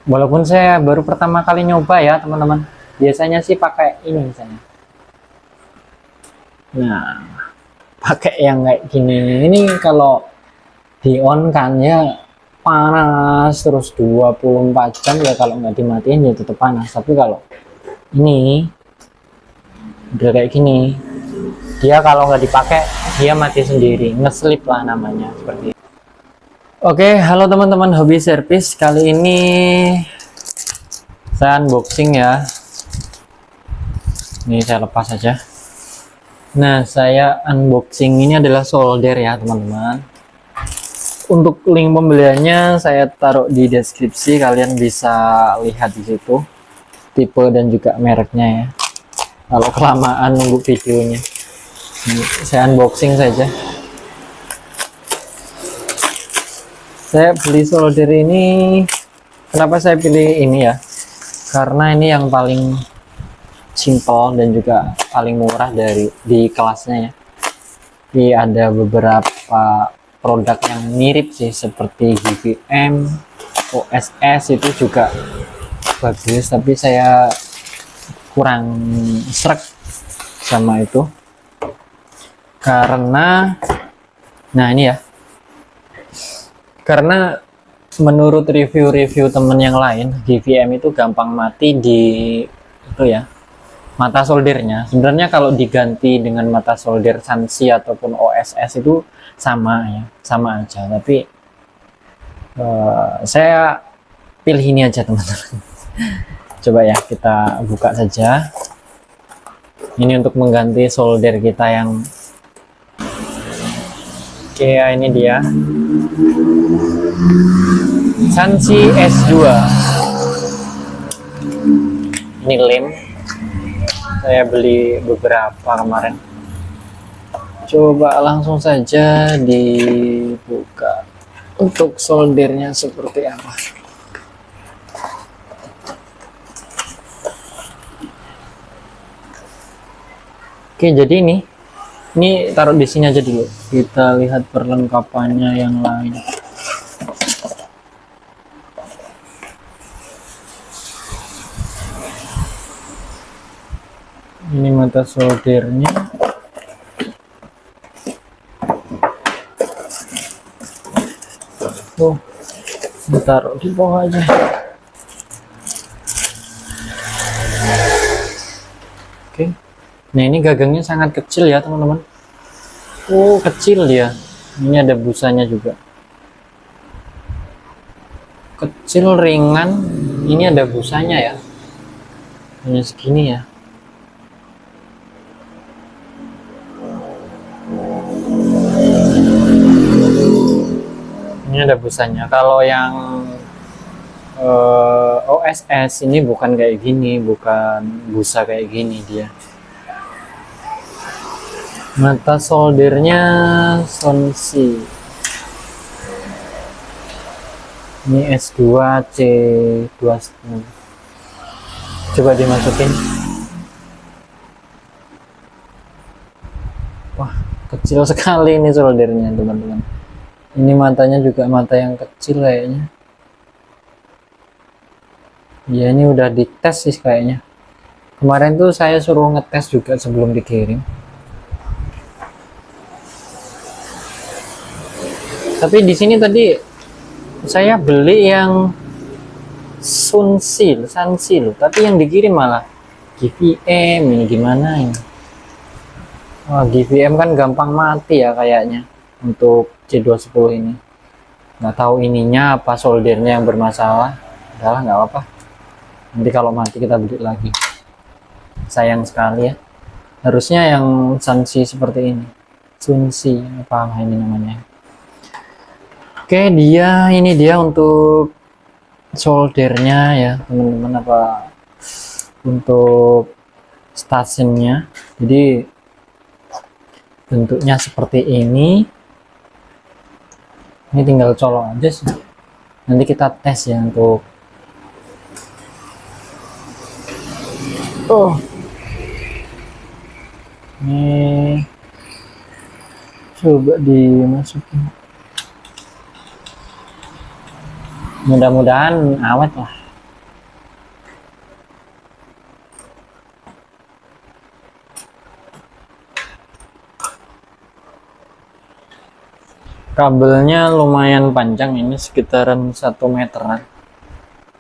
Walaupun saya baru pertama kali nyoba ya teman-teman. Biasanya sih pakai ini misalnya. Nah, pakai yang kayak gini. Ini kalau di on kan ya panas terus 24 jam ya, kalau nggak dimatiin ya tetap panas. Tapi kalau ini udah kayak gini, dia kalau nggak dipakai dia mati sendiri, ngeslip lah namanya, seperti itu. Oke, halo teman-teman hobi servis. Kali ini saya unboxing ya. Ini saya lepas aja. Nah, saya unboxing ini adalah solder ya teman-teman. Untuk link pembeliannya saya taruh di deskripsi, kalian bisa lihat di situ tipe dan juga mereknya ya. Kalau kelamaan nunggu videonya, ini saya unboxing saja. Saya beli solder ini, kenapa saya pilih ini ya, karena ini yang paling simple dan juga paling murah di kelasnya ya. Tapi ada beberapa produk yang mirip sih, seperti GVM, OSS itu juga bagus, tapi saya kurang srek sama itu karena, nah ini ya, karena menurut review-review temen yang lain, GVM itu gampang mati di itu ya, mata soldernya. Sebenarnya kalau diganti dengan mata solder Sansi ataupun OSS itu sama ya, sama aja. Tapi saya pilih ini aja teman-teman. Coba ya kita buka saja. Ini untuk mengganti solder kita yang, oke ya, ini dia Sansi S2. Ini lem, saya beli beberapa kemarin. Coba langsung saja dibuka untuk soldernya seperti apa. Oke, jadi ini taruh di sini aja dulu. Kita lihat perlengkapannya yang lain. Ini mata soldernya. Oh, taruh di bawah aja. Oke. Nah, ini gagangnya sangat kecil ya teman-teman. Oh, kecil dia. Ini ada busanya juga. Kecil, ringan. Ini ada busanya ya. Hanya segini ya. Ini ada busanya. Kalau yang OSS ini bukan kayak gini, bukan busa kayak gini dia. Mata soldernya Sansi. Ini S2 C2. Coba dimasukin. Wah, kecil sekali ini soldernya teman-teman. Ini matanya juga mata yang kecil kayaknya. Ya, ini udah dites sih kayaknya. Kemarin tuh saya suruh ngetes juga sebelum dikirim. Tapi di sini tadi saya beli yang Sansi, tapi yang dikirim malah GVM. Ini gimana ini? Wah, GVM kan gampang mati ya kayaknya untuk C210 ini. Nggak tahu ininya apa soldernya yang bermasalah. Udahlah, nggak apa-apa. Nanti kalau mati kita beli lagi. Sayang sekali ya. Harusnya yang Sansi seperti ini. Sansi, apa ini namanya? Oke, ini dia untuk soldernya ya teman-teman, apa untuk stasiunnya. Jadi bentuknya seperti ini. Ini tinggal colok aja sih. Nanti kita tes ya untuk ini, coba dimasukin. Mudah-mudahan awet lah. Kabelnya lumayan panjang, ini sekitaran 1 meteran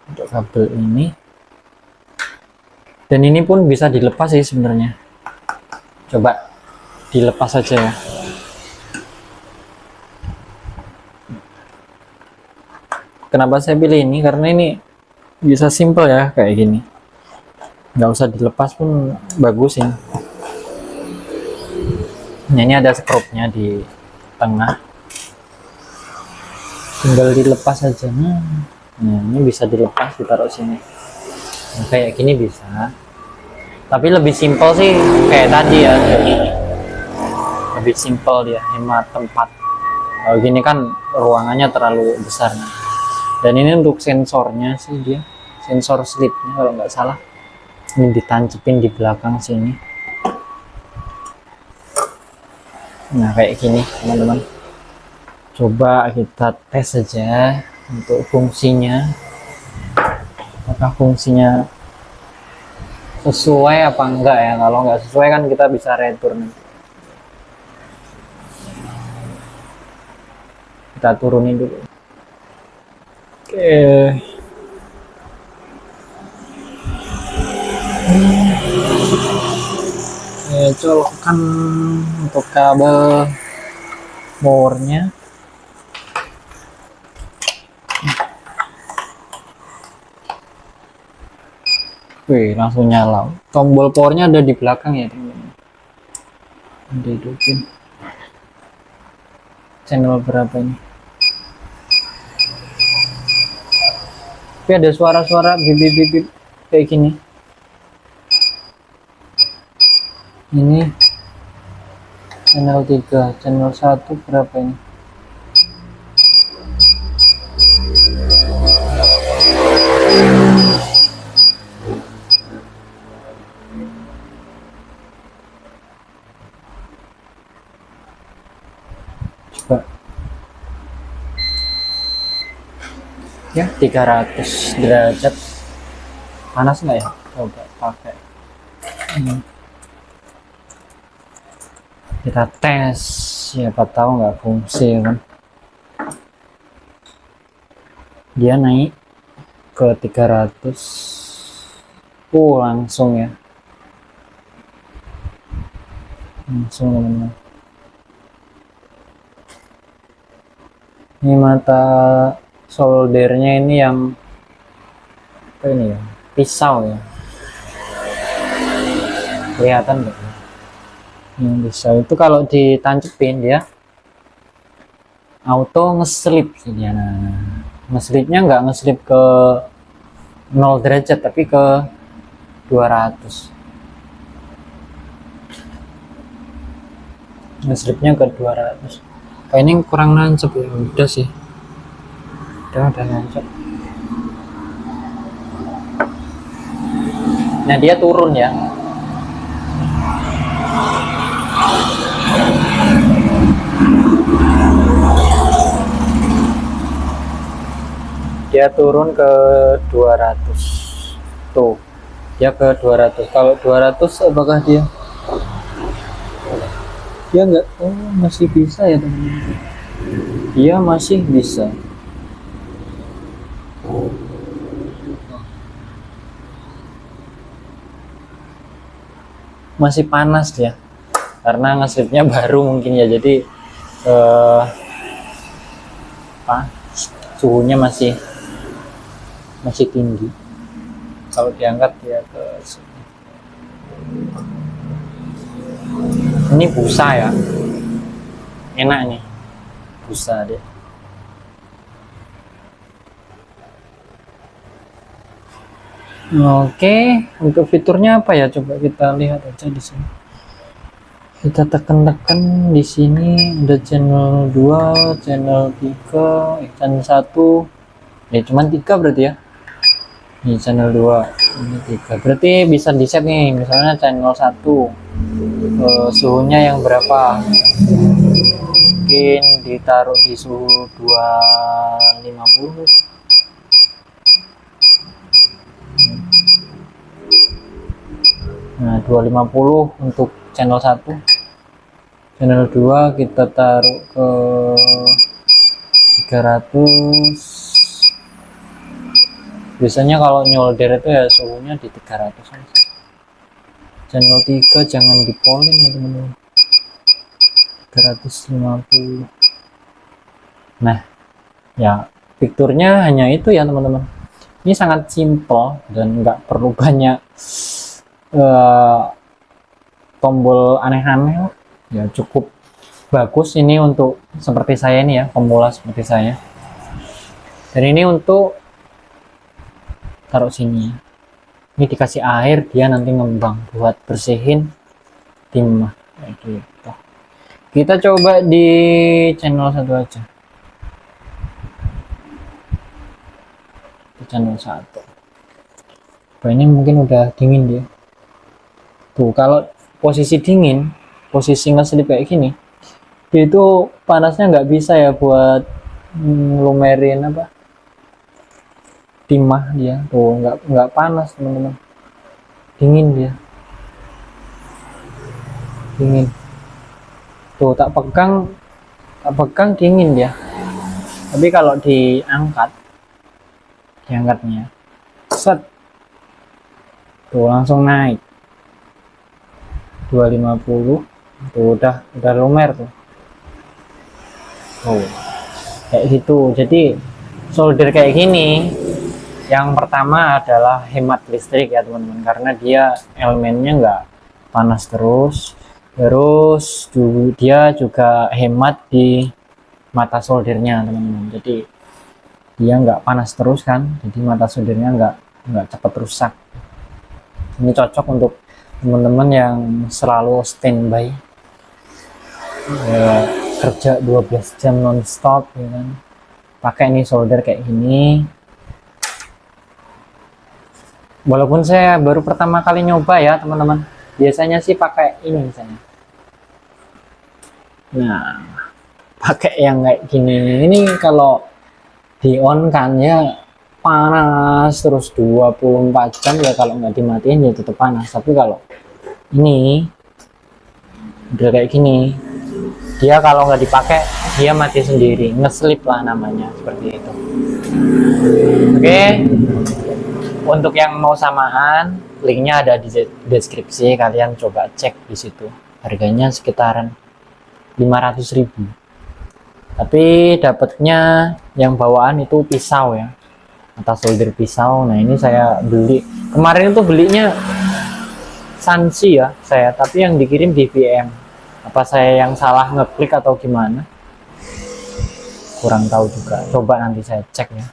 untuk kabel ini. Dan ini pun bisa dilepas sih sebenarnya. Coba dilepas saja ya. Kenapa saya pilih ini? Karena ini bisa simple ya, kayak gini. Nggak usah dilepas pun bagus ya. Nah, ini ada skrupnya di tengah. Tinggal dilepas saja. Nah, ini bisa dilepas, ditaruh sini. Nah, kayak gini bisa. Tapi lebih simpel sih kayak tadi ya. Lebih simpel dia, hemat tempat. Kalau gini kan ruangannya terlalu besar. Dan ini untuk sensornya sih, dia sensor slipnya kalau nggak salah. Ini ditancapin di belakang sini. Nah, kayak gini teman-teman. Coba kita tes saja untuk fungsinya. Apakah fungsinya sesuai apa enggak ya? Kalau nggak sesuai kan kita bisa return. Kita turunin dulu. Oke. Colokkan untuk kabel powernya. Wih, langsung nyala. Tombol powernya ada di belakang ya teman-teman. Hidupin. Channel berapa ini? Tapi ada suara-suara bip-bip kayak gini. Ini channel 3, channel 1 berapa ini? Coba. Ya, 300 derajat. Panas nggak ya? Coba pakai. Kita tes, siapa tahu nggak fungsi kan. Dia naik ke 300. Langsung ya. Langsung teman-teman. Ini mata soldernya ini yang apa ini ya? Pisau ya. Kelihatan nggak? Yang pisau itu kalau ditancapin dia auto ngeslip sih dia. Nah, ngeslipnya nggak ngeslip ke 0 derajat tapi ke 200. Ngeslipnya ke 200. Kayak ini kurang nancep ya. Udah sih. Udah nancep. Nah, dia turun ya. Dia turun ke 200. Tuh. Dia ke 200. Kalau 200 apakah dia nggak, masih bisa ya teman-teman. Dia masih bisa. Masih panas dia karena ngeslipnya baru mungkin ya, jadi suhunya masih tinggi. Kalau diangkat dia ke sini. Ini busa ya, enak nih busa dia. Oke, untuk fiturnya apa ya? Coba kita lihat aja di sini. Kita tekan-tekan di sini ada channel 2, channel 3, channel 1. Ya cuman 3 berarti ya. Ini channel 2, ini 3. Berarti bisa di-set nih, misalnya channel 1. Suhunya yang berapa? Mungkin ditaruh di suhu 250. Nah, 250 untuk channel 1. Channel 2 kita taruh ke 300. Biasanya kalau nyolder itu ya suhunya di 300 aja. Channel 3 jangan di polling ya teman-teman. 350. Nah ya, fiturnya hanya itu ya teman-teman. Ini sangat simple dan nggak perlu banyak tombol aneh-aneh ya, cukup bagus ini untuk seperti saya ini ya, pemula seperti saya. Dan ini untuk taruh sini, ini dikasih air dia nanti ngembang buat bersihin timah kayak gitu. Kita coba di channel 1 aja, di channel 1. Nah, ini mungkin udah dingin dia tuh. Kalau posisi dingin, posisi ngeselip kayak gini, dia itu panasnya nggak bisa ya buat lumerin apa timah. Dia tuh nggak panas teman-teman, dingin dia, dingin tuh. Tak pegang dingin dia. Tapi kalau diangkatnya set tuh langsung naik 250 tuh, udah lumer tuh. Oh, kayak gitu. Jadi solder kayak gini, yang pertama adalah hemat listrik ya teman-teman, karena dia elemennya nggak panas terus dia juga hemat di mata soldernya teman-teman. Jadi dia nggak panas terus kan, jadi mata soldernya nggak cepat rusak. Ini cocok untuk teman-teman yang selalu standby ya, kerja 12 jam non-stop ya kan, pakai ini solder kayak gini. Walaupun saya baru pertama kali nyoba ya teman-teman, biasanya sih pakai ini misalnya. Nah, pakai yang kayak gini ini, kalau di on kan ya panas terus 24 jam ya, kalau nggak dimatiin ya tetap panas. Tapi kalau ini udah kayak gini, dia kalau nggak dipakai dia mati sendiri, ngeslip lah namanya, seperti itu. Oke, untuk yang mau samaan, linknya ada di deskripsi, kalian coba cek di situ. Harganya sekitaran 500.000, tapi dapatnya yang bawaan itu pisau ya, mata solder pisau. Nah ini saya beli kemarin itu, belinya Sansi ya saya, tapi yang dikirim DVM. Apa saya yang salah ngeklik atau gimana, kurang tahu juga. Coba nanti saya cek ya.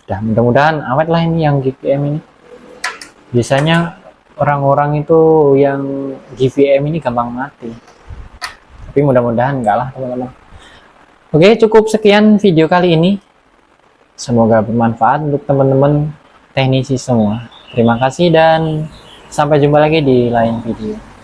Udah, mudah-mudahan awet lah ini yang GVM ini. Biasanya orang-orang itu yang GVM ini gampang mati, tapi mudah-mudahan enggak lah teman-teman. Oke, cukup sekian video kali ini, semoga bermanfaat untuk teman-teman teknisi semua. Terima kasih dan sampai jumpa lagi di lain video.